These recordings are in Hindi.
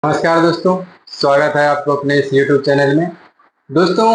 नमस्कार दोस्तों, स्वागत है आपको अपने इस YouTube चैनल में। दोस्तों,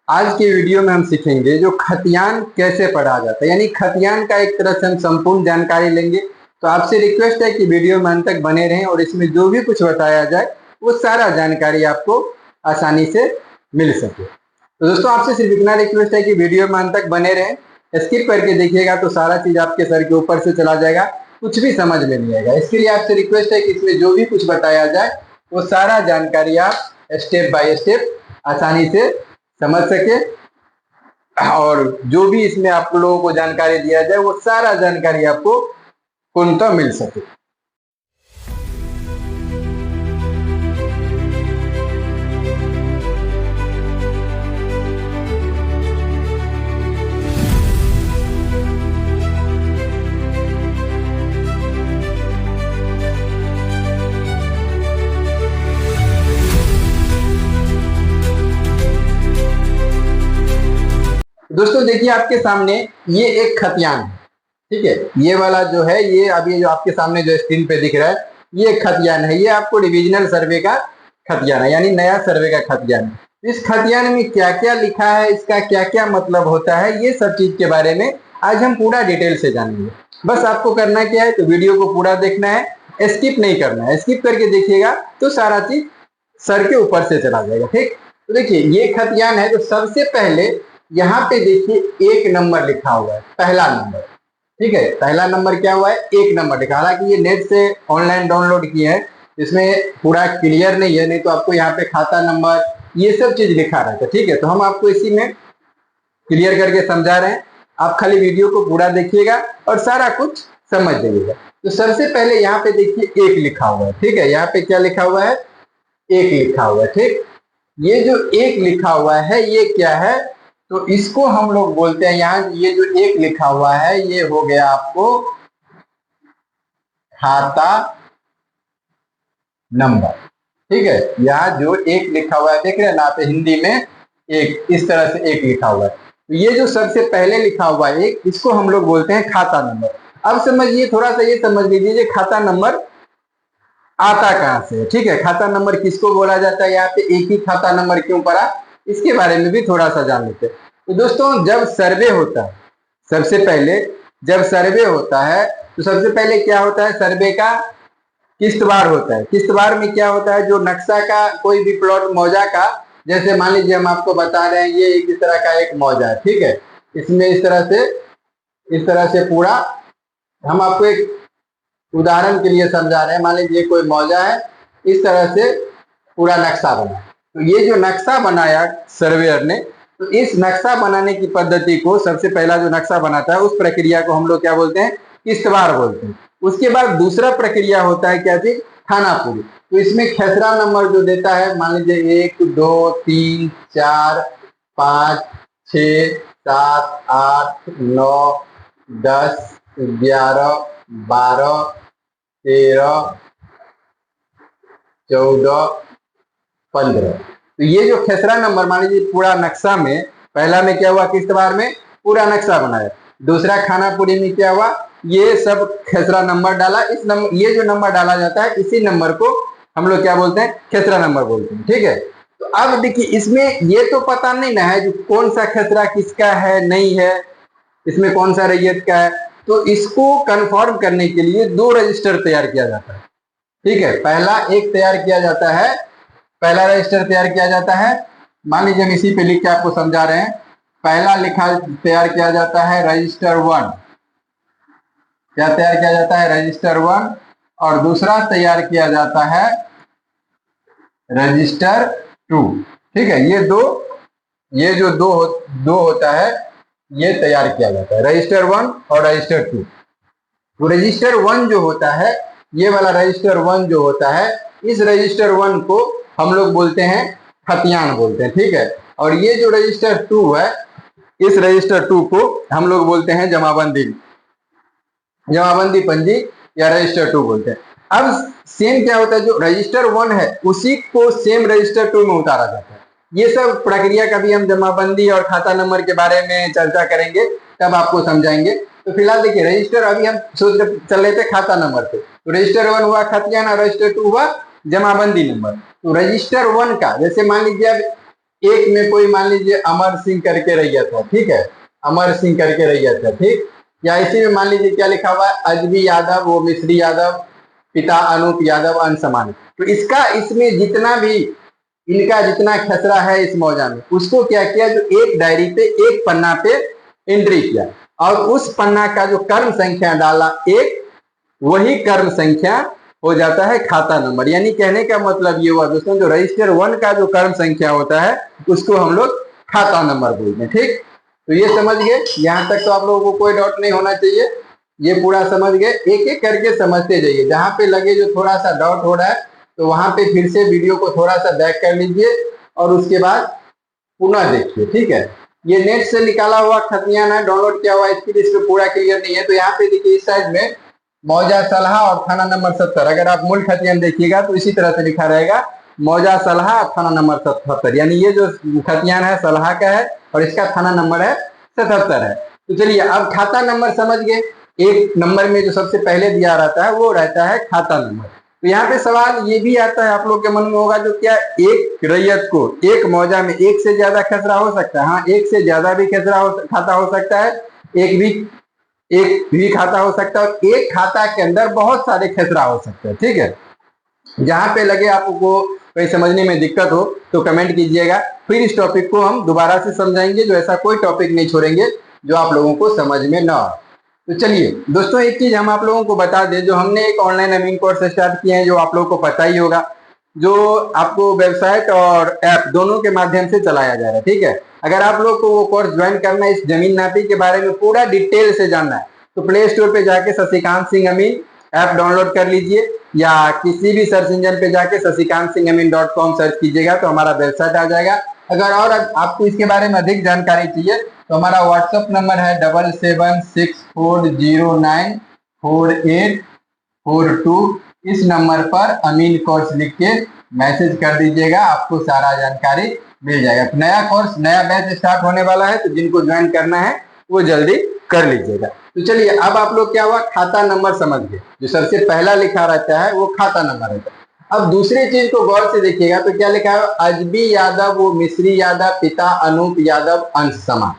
आज की वीडियो में हम सीखेंगे जो खतियान कैसे पढ़ा जाता है, यानी खतियान का एक तरह से हम संपूर्ण जानकारी लेंगे। तो आपसे रिक्वेस्ट है कि वीडियो में अंत तक बने रहें और इसमें जो भी कुछ बताया जाए वो सारा जानकारी आपको आसानी से मिल सके। तो दोस्तों, आपसे सिर्फ इतना रिक्वेस्ट है कि वीडियो में अंत तक बने रहें, स्किप करके देखिएगा तो सारा चीज आपके सर के ऊपर से चला जाएगा, कुछ भी समझ में नहीं आएगा। इसके लिए आपसे रिक्वेस्ट है कि इसमें जो भी कुछ बताया जाए वो सारा जानकारी आप स्टेप बाय स्टेप आसानी से समझ सके और जो भी इसमें आप लोगों को जानकारी दिया जाए वो सारा जानकारी आपको पूर्णतः मिल सके। दोस्तों देखिए, आपके सामने ये एक खतियान है, ठीक है। ये वाला जो है, ये अभी जो आपके सामने जो स्क्रीन पे दिख रहा है, ये एक खतियान है। ये आपको डिविजनल सर्वे का खतियान है, यानी नया सर्वे का खतियान है। इस खतियान में क्या क्या लिखा है, इसका क्या क्या मतलब होता है, ये सब चीज के बारे में आज हम पूरा डिटेल से जानेंगे। बस आपको करना क्या है, तो वीडियो को पूरा देखना है, स्किप नहीं करना है। स्किप करके देखिएगा तो सारा चीज सर के ऊपर से चला जाएगा, ठीक। तो देखिए, ये खतियान है। तो सबसे पहले यहाँ पे देखिए एक नंबर लिखा हुआ है, पहला नंबर, ठीक है। पहला नंबर क्या हुआ है, एक नंबर लिखा। हालांकि ये नेट से ऑनलाइन डाउनलोड किए हैं, इसमें पूरा क्लियर नहीं है, नहीं तो आपको यहाँ पे खाता नंबर ये सब चीज लिखा रहता है, ठीक है। तो हम आपको इसी में क्लियर करके समझा रहे हैं, आप खाली वीडियो को पूरा देखिएगा और सारा कुछ समझ जाइएगा। तो सबसे पहले यहाँ पे देखिए एक लिखा हुआ है, ठीक है। यहाँ पे क्या लिखा हुआ है, एक लिखा हुआ है, ठीक। ये जो एक लिखा हुआ है ये क्या है, तो इसको हम लोग बोलते हैं, यहाँ ये जो एक लिखा हुआ है ये हो गया आपको खाता नंबर, ठीक है। यहाँ जो एक लिखा हुआ है, देख रहे हैं ना आप, हिंदी में एक, इस तरह से एक लिखा हुआ है। तो ये जो सबसे पहले लिखा हुआ है एक, इसको हम लोग बोलते हैं खाता नंबर। अब समझिए, थोड़ा सा ये समझ लीजिए खाता नंबर आता कहां से है, ठीक है। खाता नंबर किसको बोला जाता है, यहाँ पे एक ही खाता नंबर क्यों पड़ा, इसके बारे में भी थोड़ा सा जान लेते हैं। तो दोस्तों, जब सर्वे होता है, सबसे पहले जब सर्वे होता है तो सबसे पहले क्या होता है, सर्वे का किस्तवार होता है। किस्तवार में क्या होता है, जो नक्शा का कोई भी प्लॉट मौजा का, जैसे मान लीजिए हम आपको बता रहे हैं ये इस तरह का एक मौजा है, ठीक है। इसमें इस तरह से पूरा हम आपको एक उदाहरण के लिए समझा रहे हैं। मान लीजिए कोई मौजा है, इस तरह से पूरा नक्शा बना। तो ये जो नक्शा बनाया सर्वेयर ने, तो इस नक्शा बनाने की पद्धति को, सबसे पहला जो नक्शा बनाता है उस प्रक्रिया को हम लोग क्या बोलते हैं, किस्तवार बोलते हैं। उसके बाद दूसरा प्रक्रिया होता है क्या चीज, खानापुरी। तो इसमें खेसरा नंबर जो देता है, मान लीजिए 1 2 3 4 5 6 7 8 9 10 11 12 13 14 15। तो ये जो खेसरा नंबर, मान लीजिए पूरा नक्शा में, पहला में क्या हुआ, किस्तवार में पूरा नक्शा बनाया। दूसरा खानापुरी में क्या हुआ, ये सब खेसरा नंबर डाला। इस नंबर, ये जो नंबर डाला जाता है, इसी नंबर को हम लोग क्या बोलते हैं, खेसरा नंबर बोलते हैं, ठीक है। तो अब देखिए, इसमें ये तो पता नहीं ना है जो कौन सा खेसरा किसका है, नहीं है, इसमें कौन सा रैयत का है। तो इसको कंफर्म करने के लिए 2 रजिस्टर तैयार किया जाता है, ठीक है। पहला एक तैयार किया जाता है, पहला रजिस्टर तैयार किया जाता है। मान लीजिए हम इसी पे लिख के आपको समझा रहे हैं। पहला लिखा तैयार किया जाता है रजिस्टर 1, क्या तैयार किया जाता है, रजिस्टर 1। और दूसरा तैयार किया जाता है रजिस्टर 2, ठीक है। ये जो दो होता है, ये तैयार किया जाता है, रजिस्टर 1 और रजिस्टर 2। तो रजिस्टर 1 जो होता है, ये वाला रजिस्टर 1 जो होता है, इस रजिस्टर 1 को हम लोग बोलते हैं खतियान बोलते हैं, ठीक है। और ये जो रजिस्टर 2 है, इस रजिस्टर 2 को हम लोग बोलते हैं जमाबंदी पंजी या रजिस्टर 2 बोलते हैं। अब सेम क्या होता है, जो रजिस्टर 1 है उसी को सेम रजिस्टर 2 में उतारा जाता है। ये सब प्रक्रिया का भी हम जमाबंदी और खाता नंबर के बारे में चर्चा करेंगे, तब आपको समझाएंगे। तो फिलहाल देखिए, रजिस्टर अभी हम सोच चल रहे थे खाता नंबर पे, तो रजिस्टर 1 हुआ खतियान और रजिस्टर 2 हुआ जमाबंदी नंबर। तो रजिस्टर 1 का, जैसे मान लीजिए अब एक में कोई मान लीजिए अमर सिंह करके रैयत है, ठीक है, अमर सिंह करके रैयत है, ठीक, या इसी में मान लीजिए क्या लिखा हुआ है, अजबी यादव, वो मिश्री यादव, पिता अनूप यादव, अनसमान। तो इसका इसमें जितना भी इनका जितना खसरा है इस मौजा में, उसको क्या किया, जो एक डायरी पे एक पन्ना पे एंट्री किया और उस पन्ना का जो कर्म संख्या डाला एक, वही कर्म संख्या हो जाता है खाता नंबर। यानी कहने का मतलब ये हुआ दोस्तों, जो रजिस्टर 1 का जो कर्म संख्या होता है उसको हम लोग खाता नंबर बोलते हैं। ठीक, तो ये समझ गए, यहाँ तक तो आप लोगों को कोई डाउट नहीं होना चाहिए, ये पूरा समझ गए। एक एक करके समझते जाइए, जहां पे लगे जो थोड़ा सा डाउट हो रहा है तो वहां पे फिर से वीडियो को थोड़ा सा बैक कर लीजिए और उसके बाद पुनः देखिए। ठीक है, ये नेट से निकाला हुआ खतियान है, डाउनलोड किया हुआ, इसके लिए इसमें पूरा क्लियर नहीं है। तो यहाँ पे देखिए इस साइड में मौजा सलहा और थाना नंबर 70, अगर आप मूल खतियान देखिएगा तो इसी तरह से लिखा रहेगा मौजा सलहा और थाना नंबर 77। यानी ये जो खतियान है सलहा का है और इसका थाना नंबर है 77 है। तो चलिए अब खाता नंबर समझ गए, एक नंबर में जो सबसे पहले दिया रहता है वो रहता है खाता नंबर। तो यहाँ पे सवाल ये भी आता है आप लोग के मन में होगा, जो क्या एक रैयत को एक मौजा में एक से ज्यादा खसरा हो सकता है? हाँ, एक से ज्यादा भी खसरा खाता हो सकता है, एक भी खाता हो सकता है, और एक खाता के अंदर बहुत सारे खसरा हो सकते हैं। ठीक है, जहां पे लगे आपको कोई समझने में दिक्कत हो तो कमेंट कीजिएगा, फिर इस टॉपिक को हम दोबारा से समझाएंगे, जो ऐसा कोई टॉपिक नहीं छोड़ेंगे जो आप लोगों को समझ में ना आए। तो चलिए दोस्तों, एक चीज हम आप लोगों को बता दें, जो हमने एक ऑनलाइन अमीन कोर्स स्टार्ट किए हैं, जो आप लोगों को पता ही होगा, जो आपको वेबसाइट और ऐप दोनों के माध्यम से चलाया जा रहा है। ठीक है, अगर आप लोग को वो कोर्स ज्वाइन करना है, इस जमीन नापी के बारे में पूरा डिटेल से जानना है, तो प्ले स्टोर पे जाके शशिकांत सिंह अमीन ऐप डाउनलोड कर लीजिए, या किसी भी सर्च इंजन पे जाके shashikantsinghamin.com सर्च कीजिएगा तो हमारा वेबसाइट आ जाएगा। अगर और आपको इसके बारे में अधिक जानकारी चाहिए तो हमारा व्हाट्सएप नंबर है 7764094842। इस नंबर पर अमीन कोर्स लिख के मैसेज कर दीजिएगा, आपको सारा जानकारी मिल जाएगा। नया कोर्स, नया बैच स्टार्ट होने वाला है, तो जिनको ज्वाइन करना है वो जल्दी कर लीजिएगा। तो चलिए अब आप लोग क्या हुआ, खाता नंबर समझ गए, जो सबसे पहला लिखा रहता है वो खाता नंबर रहता है। अब दूसरी चीज को गौर से देखिएगा तो क्या लिखा है, अजबी यादव, वो मिश्री यादव, पिता अनूप यादव, अंश समान।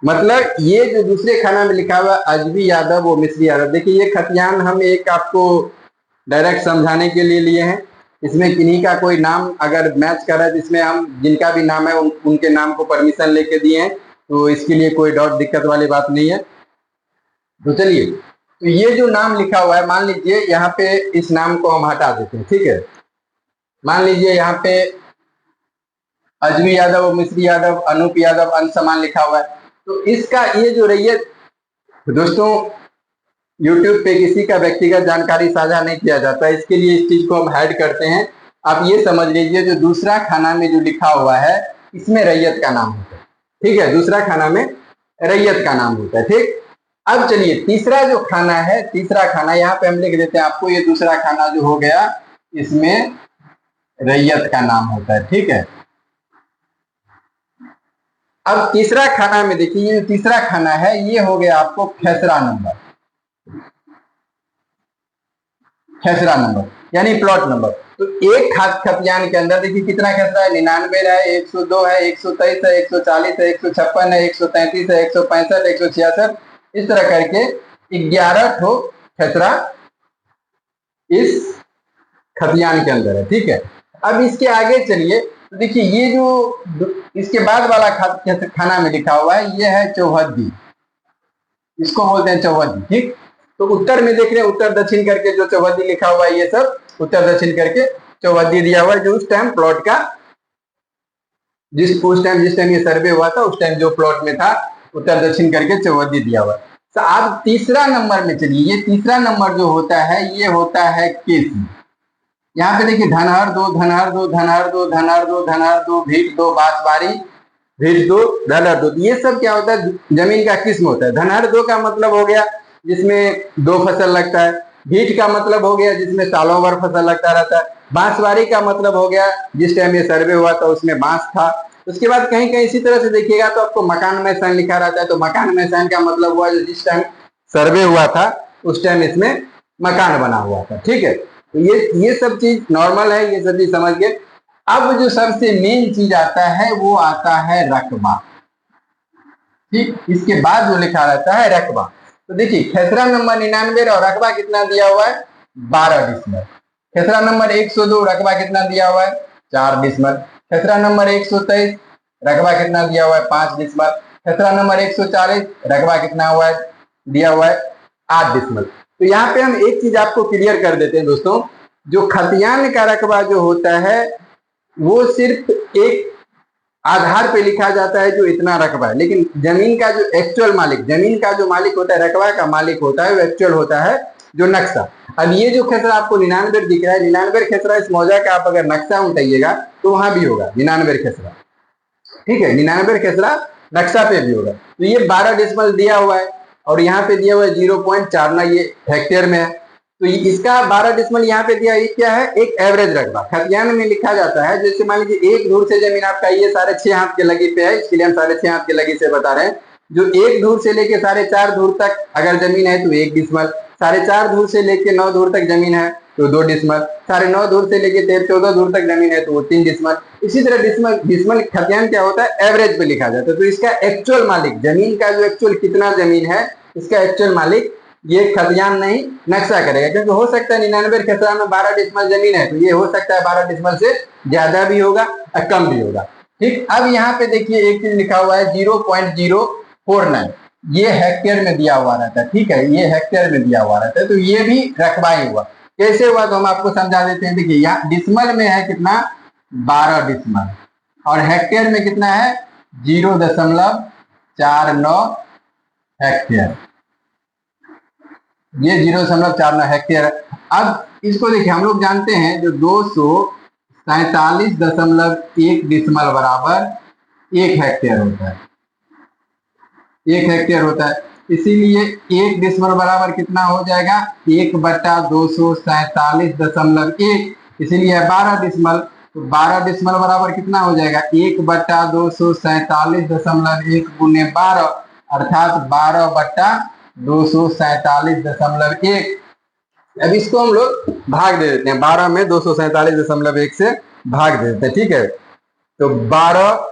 मतलब ये जो दूसरे खाना में लिखा हुआ अजबी यादव, वो मिश्री यादव, देखिए ये खतियान हम एक आपको डायरेक्ट समझाने के लिए लिए हैं। इसमें किन्हीं का कोई नाम अगर मैच कर रहा है तो इसमें हम जिनका भी नाम है उनके नाम को परमिशन लेके दिए हैं, तो इसके लिए कोई डाउट दिक्कत वाली बात नहीं है। तो चलिए, तो ये जो नाम लिखा हुआ है, मान लीजिए यहाँ पे इस नाम को हम हटा देते हैं। ठीक है, मान लीजिए यहाँ पे अजमी यादव, मिश्री यादव, अनूप यादव, अंशमान लिखा हुआ है, तो इसका ये जो रैयत, दोस्तों YouTube पे किसी का व्यक्तिगत जानकारी साझा नहीं किया जाता, इसके लिए इस चीज को हम हाइड करते हैं। आप ये समझ लीजिए, जो दूसरा खाना में जो लिखा हुआ है इसमें रैयत का नाम होता है। ठीक है, दूसरा खाना में रैयत का नाम होता है। ठीक, अब चलिए तीसरा जो खाना है, तीसरा खाना यहाँ पे हम लिख देते हैं आपको, ये दूसरा खाना जो हो गया इसमें रैयत का नाम होता है। ठीक है, अब तीसरा खाना में देखिए, ये तीसरा खाना है ये हो गया आपको खसरा नंबर, खसरा नंबर यानी प्लॉट नंबर। तो एक खतियान के अंदर देखिए कितना खसरा है, 99 है, 102 है, 123 है, 140 है, 156 है, 133 है, 165, 166, इस तरह करके 11 ठो खसरा इस खतियान के अंदर है। ठीक है, अब इसके आगे चलिए, तो देखिए ये जो इसके बाद वाला खाना में लिखा हुआ है ये है चौहद्दी, इसको बोलते हैं चौहद्दी। ठीक, तो उत्तर में देख रहे हैं उत्तर दक्षिण करके जो चौहद्दी लिखा हुआ है, ये सब उत्तर दक्षिण करके चौहद्दी दिया हुआ है, जो उस टाइम प्लॉट का जिस टाइम ये सर्वे हुआ था उस टाइम जो प्लॉट में था, उत्तर दक्षिण करके चौहद्दी दिया हुआ है। तो अब तीसरा नंबर में चलिए, ये तीसरा नंबर जो होता है ये होता है केसी। यहाँ पे देखिए धनहर दो, धनहर दो, धनहर दो, धनहर दो, धनहर दो, भीट दो, बांसबारी, भीट दो, धनहर दो। ये सब क्या होता है, जमीन का किस्म होता है। धनहर दो का मतलब हो गया जिसमें 2 फसल लगता है, भीट का मतलब हो गया जिसमें सालों भर फसल लगता रहता है, बांसबारी का मतलब हो गया जिस टाइम ये सर्वे हुआ था उसमें बांस था। उसके बाद कहीं कहीं इसी तरह से देखिएगा तो आपको मकान में सैन लिखा रहता है, तो मकान में सैन का मतलब हुआ जिस टाइम सर्वे हुआ था उस टाइम इसमें मकान बना हुआ था। ठीक है, तो ये सब चीज नॉर्मल है, ये सब चीज समझ गए। अब जो सबसे मेन चीज आता है वो आता है रकबा। ठीक, इसके बाद जो लिखा रहता है रकबा। तो देखिए खेसरा नंबर 99 और रकबा कितना दिया हुआ है 12 डिसमल। खेसरा नंबर 102 रकबा कितना दिया हुआ है 4 डिसमल। खेसरा नंबर 123 रकबा कितना दिया हुआ है 5 डिसमल। खेसरा नंबर 140 रकबा कितना हुआ है दिया हुआ है 8 डिसमल। तो यहाँ पे हम एक चीज आपको क्लियर कर देते हैं दोस्तों, जो खतियान का रकबा जो होता है वो सिर्फ एक आधार पे लिखा जाता है जो इतना रकबा है, लेकिन जमीन का जो एक्चुअल मालिक, जमीन का जो मालिक होता है, रकबा का मालिक होता है, वो एक्चुअल होता है जो नक्शा। अब ये जो खेसरा आपको 99 दिख रहा है, 99 खेसरा इस मौजा का आप अगर नक्शा उठाइएगा तो वहां भी होगा 99 खेसरा। ठीक है, 99 खेसरा नक्शा पे भी होगा। तो ये 12 डिसमल दिया हुआ है और यहाँ पे दिया हुआ है 0.49, ये हेक्टेयर में है। तो इसका 12 डिसमल यहाँ पे दिया, ये क्या है एक एवरेज रकबा खतियान में लिखा जाता है। जैसे मान लीजिए एक धूर से जमीन आपका ये 6.5 हाथ के लगी पे है, इसके लिए हम 6.5 हाथ के लगी से बता रहे हैं। जो एक धूर से लेके 4.5 धूर तक अगर जमीन है तो 1 डिसमल, 4.5 धूर से लेके 9 धूर तक जमीन है तो 2 डिसमल, 9.5 धूर से लेके 14 धूर तक जमीन है तो वो 3 डिसमल। इसी तरह डिसमल खतियान क्या होता है एवरेज पे लिखा जाता है। तो इसका एक्चुअल मालिक, जमीन का जो एक्चुअल कितना जमीन है, इसका एक्चुअल मालिक ये खतियान नहीं नक्शा करेगा, क्योंकि हो सकता है 99 खेसरा में 12 डिसमल जमीन है, तो ये हो सकता है 12 डिसमल से ज्यादा भी होगा और कम भी होगा। ठीक, अब यहाँ पे देखिए एक चीज लिखा हुआ है 0.049, ये हेक्टेयर में दिया हुआ रहता है। ठीक है, ये हेक्टेयर में दिया हुआ रहता है, तो ये भी रकबा ही हुआ। कैसे हुआ तो हम आपको समझा देते हैं। देखिए यहाँ डिसमल में है कितना 12 डिसमल और हेक्टेयर में कितना है 0.49 हेक्टेयर, ये 0.49 हेक्टेयर। अब इसको देखिए हम लोग जानते हैं जो 247.1 डिसमल बराबर 1 हेक्टेयर होता है, 1 हेक्टेयर होता है। इसीलिए 1 डिसमल बराबर कितना हो जाएगा 1/247.1, इसीलिए 12 डिसमल। तो 12 डिसमल बराबर कितना हो जाएगा 1/247.1 गुने 12, अर्थात 12/247.1। अब इसको हम लोग भाग दे देते हैं, 12 में 247.1 से भाग दे देते हैं। ठीक है, तो 12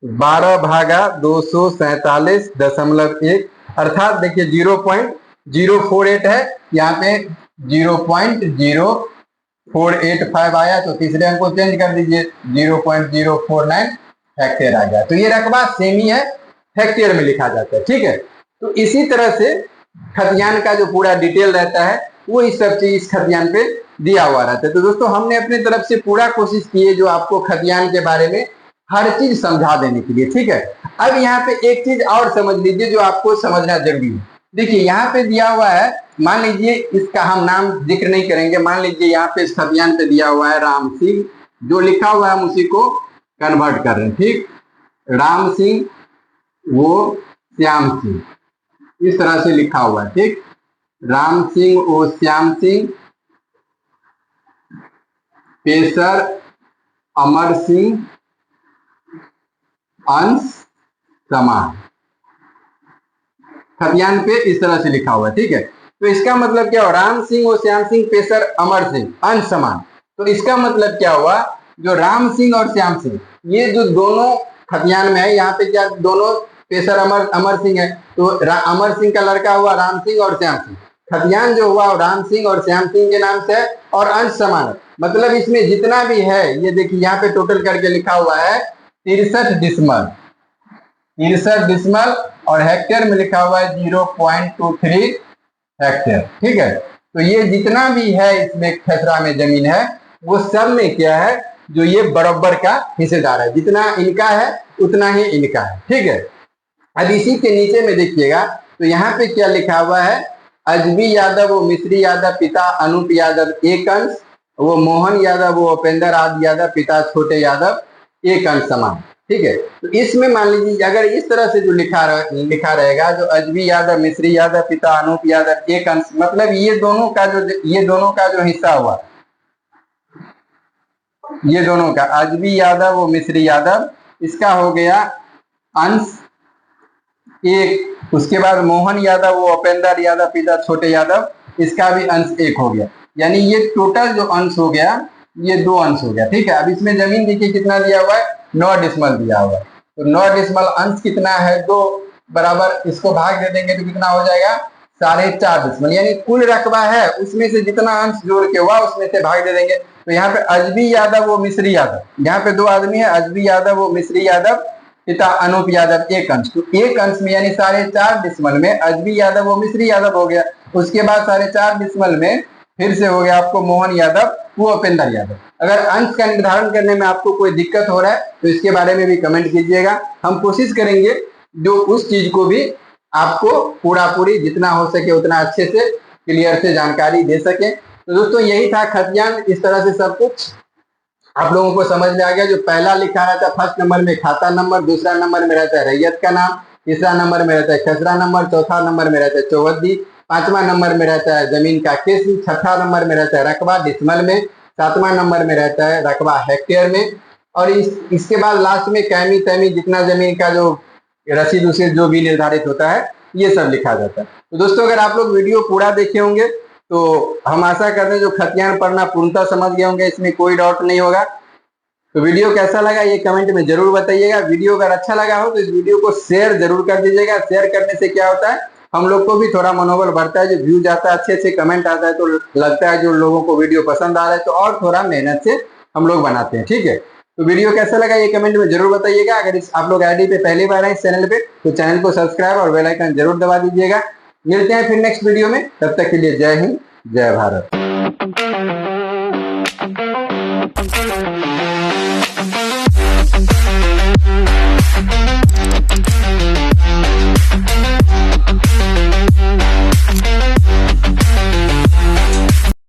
भागा 247.1, अर्थात देखिए 0.048 है, यहाँ पे 0.0485 आया, तो तीसरे अंक को चेंज कर दीजिए 0.049 हेक्टेयर आ गया। तो ये रकबा सेमी है, हेक्टेयर में लिखा जाता है। ठीक है, तो इसी तरह से खतियान का जो पूरा डिटेल रहता है वो इस सब चीज इस खतियान पे दिया हुआ रहता है। तो दोस्तों हमने अपनी तरफ से पूरा कोशिश की है जो आपको खतियान के बारे में हर चीज समझा देने के लिए। ठीक है, अब यहाँ पे एक चीज और समझ लीजिए जो आपको समझना जरूरी है। देखिए यहाँ पे दिया हुआ है, मान लीजिए इसका हम नाम जिक्र नहीं करेंगे, मान लीजिए यहाँ पे इस खतियान पे दिया हुआ है राम सिंह, जो लिखा हुआ है हम उसी को कन्वर्ट कर रहे हैं। ठीक, राम सिंह वो श्याम सिंह, इस तरह से लिखा हुआ है। ठीक, राम सिंह वो श्याम सिंह, पेशर अमर सिंह, अंश समान, खतियान पे इस तरह से लिखा हुआ है। ठीक है, तो इसका मतलब क्या हुआ राम सिंह और श्याम सिंह, पेशर अमर सिंह, अंश समान। तो इसका मतलब क्या हुआ जो राम सिंह और श्याम सिंह ये जो दोनों खतियान में है, यहाँ पे क्या दोनों पेशर अमर सिंह है, तो अमर सिंह का लड़का हुआ राम सिंह और श्याम सिंह, खतियान जो हुआ राम सिंह और श्याम सिंह के नाम से है और अंश समान है। मतलब इसमें जितना भी है ये देखिए यहाँ पे टोटल करके लिखा हुआ है 63 डिसमल, 63 डिसमल और हेक्टेयर में लिखा हुआ है 0.23 हेक्टेयर। ठीक है, तो ये जितना भी है इसमें खेसरा में जमीन है वो सब में क्या है जो ये बराबर का हिस्सेदार है, जितना इनका है उतना ही इनका है। ठीक है, अब इसी के नीचे में देखिएगा तो यहाँ पे क्या लिखा हुआ है अजबी यादव वो मिश्री यादव पिता अनूप यादव 1 अंश, वो मोहन यादव वो उपेंद्र आदि यादव पिता छोटे यादव 1 अंश समान। ठीक है, तो इसमें मान लीजिए अगर इस तरह से जो लिखा रहेगा जो अजबी यादव मिश्री यादव पिता अनूप यादव 1 अंश, मतलब ये दोनों का जो हिस्सा हुआ, ये दोनों का अजबी यादव वो मिश्री यादव, इसका हो गया अंश 1, उसके बाद मोहन यादव वो उपेंद्र यादव पिता छोटे यादव, इसका भी अंश 1 हो गया। यानी ये टोटल जो अंश हो गया ये 2 अंश हो गया। ठीक है, अब इसमें जमीन देखिए कितना दिया हुआ है, 9 डिसमल दिया हुआ है। तो 9 डिसमल अंश कितना है 2, बराबर इसको भाग दे देंगे तो कितना हो जाएगा 4.5 डिसमल, यानी कुल रकबा है उसमें से जितना अंश जोड़ के हुआ उसमें से भाग दे देंगे। तो यहाँ पे अजबी यादव वो मिश्री यादव, यहाँ पे 2 आदमी है, अजबी यादव वो मिश्री यादव, पिता अनूप यादव एक अंश। तो एक अंश में यानी 4.5 डिसमल में अजबी यादव वो मिश्री यादव हो गया। उसके बाद 4.5 डिसमल में फिर से हो गया आपको मोहन यादव वो उपेंद्र यादव। अगर अंश का निर्धारण करने में आपको कोई दिक्कत हो रहा है तो इसके बारे में भी कमेंट कीजिएगा। हम कोशिश करेंगे जो उस चीज को भी आपको पूरी जितना हो सके उतना अच्छे से क्लियर से जानकारी दे सके। तो दोस्तों यही था खतियान, इस तरह से सब कुछ आप लोगों को समझ में आ गया। जो पहला लिखा रहता है फर्स्ट नंबर में खाता नंबर, दूसरा नंबर में रहता है रैयत का नाम, तीसरा नंबर में रहता है खसरा नंबर, चौथा नंबर में रहता है चौहद्दी, पांचवा नंबर में रहता है जमीन का किस्म, छठा नंबर में रहता है रकबा डिसमल में, सातवां नंबर में रहता है रकबा हेक्टेयर में, और इसके बाद लास्ट में कैमी तैमी जितना जमीन का जो रसीद उसीद जो भी निर्धारित होता है ये सब लिखा जाता है। तो दोस्तों अगर आप लोग वीडियो पूरा देखे होंगे तो हम आशा करते हैं जो खतियान पढ़ना पूर्णतः समझ गए होंगे, इसमें कोई डाउट नहीं होगा। तो वीडियो कैसा लगा ये कमेंट में जरूर बताइएगा। वीडियो अगर अच्छा लगा हो तो इस वीडियो को शेयर जरूर कर दीजिएगा। शेयर करने से क्या होता है हम लोग को भी थोड़ा मनोबल बढ़ता है, जो व्यूज आता है अच्छे अच्छे कमेंट आता है तो लगता है जो लोगों को वीडियो पसंद आ रहा है तो और थोड़ा मेहनत से हम लोग बनाते हैं। ठीक है, तो वीडियो कैसा लगा ये कमेंट में जरूर बताइएगा। अगर आप लोग आईडी पे पहली बार आए इस चैनल पे तो चैनल को सब्सक्राइब और बेल आइकन जरूर दबा दीजिएगा। मिलते हैं फिर नेक्स्ट वीडियो में, तब तक के लिए जय हिंद जय भारत।